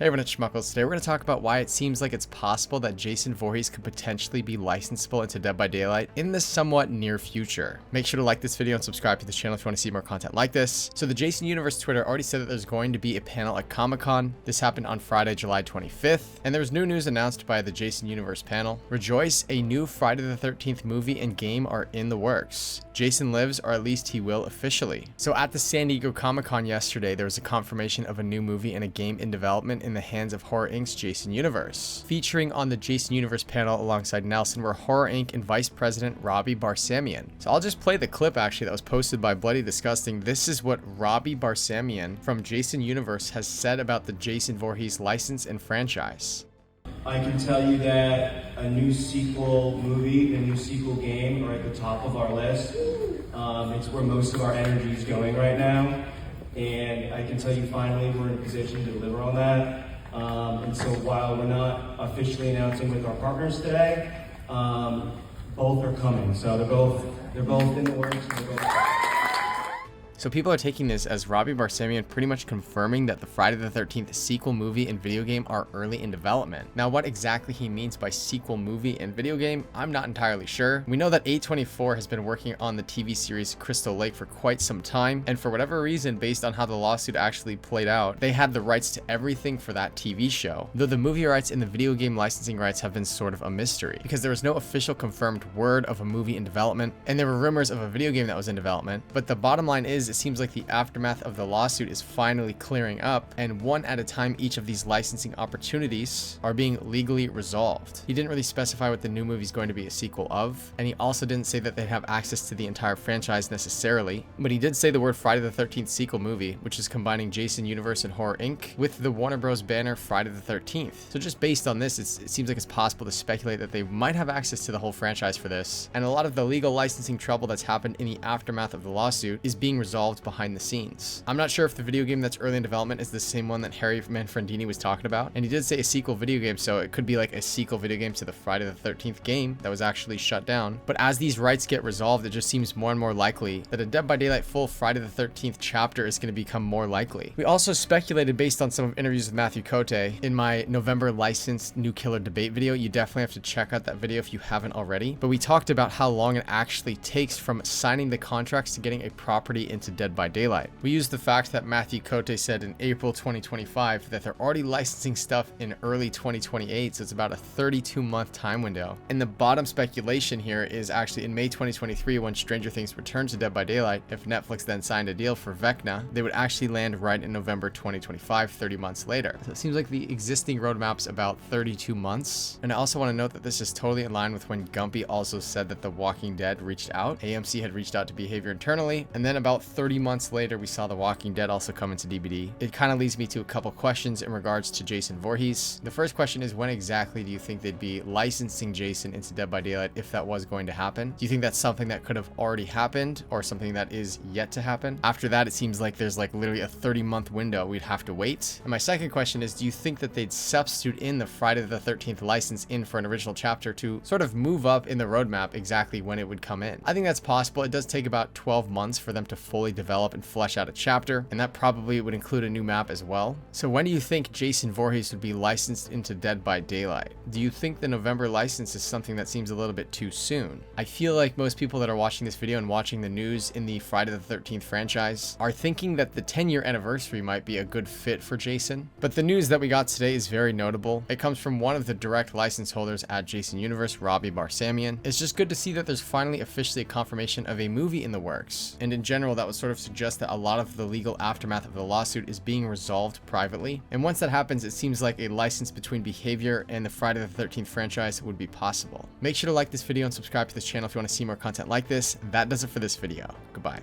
Hey everyone, it's Schmuckles. Today we're going to talk about why it seems like it's possible that Jason Voorhees could potentially be licensable into Dead by Daylight in the somewhat near future. Make sure to like this video and subscribe to the channel if you want to see more content like this. So the Jason Universe Twitter already said that there's going to be a panel at Comic-Con. This happened on Friday, July 25th, and there was new news announced by the Jason Universe panel. Rejoice, a new Friday the 13th movie and game are in the works. Jason lives, or at least he will officially. So at the San Diego Comic-Con yesterday, there was a confirmation of a new movie and a game in development in the hands of Horror Inc.'s Jason Universe. Featuring on the Jason Universe panel alongside Nelson were Horror Inc. and Vice President Robbie Barsamian. So I'll just play the clip actually that was posted by Bloody Disgusting. This is what Robbie Barsamian from Jason Universe has said about the Jason Voorhees license and franchise. I can tell you that a new sequel movie, a new sequel game are at the top of our list. It's where most of our energy is going right now. And I can tell you finally we're in a position to deliver on that. And so while we're not officially announcing with our partners today, both are coming. So they're both in the works. So people are taking this as Robbie Barsamian pretty much confirming that the Friday the 13th sequel movie and video game are early in development. Now what exactly he means by sequel movie and video game, I'm not entirely sure. We know that A24 has been working on the TV series Crystal Lake for quite some time, and for whatever reason, based on how the lawsuit actually played out, they had the rights to everything for that TV show. Though the movie rights and the video game licensing rights have been sort of a mystery, because there was no official confirmed word of a movie in development, and there were rumors of a video game that was in development. But the bottom line is, it seems like the aftermath of the lawsuit is finally clearing up, and one at a time each of these licensing opportunities are being legally resolved. He didn't really specify what the new movie is going to be a sequel of, and he also didn't say that they'd have access to the entire franchise necessarily, but he did say the word Friday the 13th sequel movie, which is combining Jason Universe and Horror Inc. with the Warner Bros. Banner Friday the 13th. So just based on this, it seems like it's possible to speculate that they might have access to the whole franchise for this, and a lot of the legal licensing trouble that's happened in the aftermath of the lawsuit is being resolved behind the scenes. I'm not sure if the video game that's early in development is the same one that Harry Manfredini was talking about, and he did say a sequel video game, so it could be like a sequel video game to the Friday the 13th game that was actually shut down. But as these rights get resolved, it just seems more and more likely that a Dead by Daylight full Friday the 13th chapter is going to become more likely. We also speculated based on some of interviews with Matthew Cote in my November licensed new killer debate video. You definitely have to check out that video if you haven't already. But we talked about how long it actually takes from signing the contracts to getting a property into Dead by Daylight. We used the fact that Matthew Cote said in April 2025 that they're already licensing stuff in early 2028, so it's about a 32-month time window. And the bottom speculation here is actually in May 2023, when Stranger Things returns to Dead by Daylight, if Netflix then signed a deal for Vecna, they would actually land right in November 2025, 30 months later. So it seems like the existing roadmap's about 32 months. And I also want to note that this is totally in line with when Gumpy also said that The Walking Dead reached out. AMC had reached out to Behavior internally, and then about 30 months later, we saw The Walking Dead also come into DBD. It kind of leads me to a couple questions in regards to Jason Voorhees. The first question is, when exactly do you think they'd be licensing Jason into Dead by Daylight if that was going to happen? Do you think that's something that could have already happened or something that is yet to happen? After that, it seems like there's like literally a 30-month window we'd have to wait. And my second question is, do you think that they'd substitute in the Friday the 13th license in for an original chapter to sort of move up in the roadmap exactly when it would come in? I think that's possible. It does take about 12 months for them to fully develop and flesh out a chapter, and that probably would include a new map as well. So when do you think Jason Voorhees would be licensed into Dead by Daylight? Do you think the November license is something that seems a little bit too soon? I feel like most people that are watching this video and watching the news in the Friday the 13th franchise are thinking that the 10-year anniversary might be a good fit for Jason. But the news that we got today is very notable. It comes from one of the direct license holders at Jason Universe, Robbie Barsamian. It's just good to see that there's finally officially a confirmation of a movie in the works. And in general, that would sort of suggest that a lot of the legal aftermath of the lawsuit is being resolved privately. And once that happens, it seems like a license between Behavior and the Friday the 13th franchise would be possible. Make sure to like this video and subscribe to this channel if you want to see more content like this. That does it for this video. Goodbye.